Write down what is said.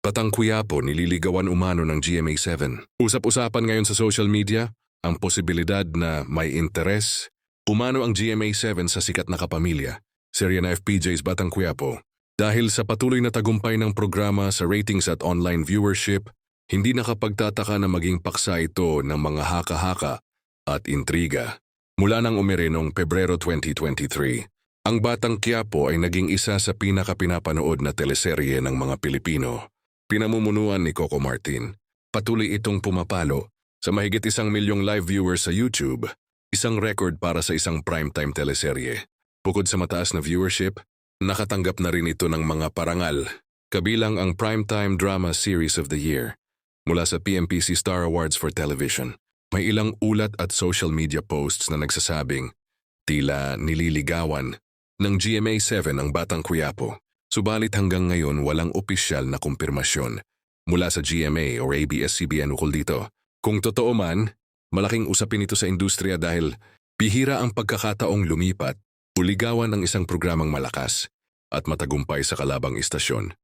Batang Quiapo nililigawan umano ng GMA7. Usap-usapan ngayon sa social media ang posibilidad na may interes umano ang GMA7 sa sikat na kapamilya, serye na FPJ's Batang Quiapo. Dahil sa patuloy na tagumpay ng programa sa ratings at online viewership, hindi nakapagtataka na maging paksa ito ng mga haka-haka at intriga. Mula nang umire noong Pebrero 2023, ang Batang Quiapo ay naging isa sa pinakapinapanood na teleserye ng mga Pilipino. Pinamumunuan ni Coco Martin. Patuloy itong pumapalo sa mahigit 1 milyong live viewers sa YouTube, isang record para sa isang primetime teleserye. Bukod sa mataas na viewership, nakatanggap na rin ito ng mga parangal, kabilang ang Primetime Drama Series of the Year mula sa PMPC Star Awards for Television. May ilang ulat at social media posts na nagsasabing tila nililigawan ng GMA7 ang Batang Quiapo. Subalit hanggang ngayon walang opisyal na kumpirmasyon mula sa GMA o ABS-CBN ukol dito. Kung totoo man, malaking usapin ito sa industriya dahil bihira ang pagkakataong lumipat o ligawan ng isang programang malakas at matagumpay sa kalabang istasyon.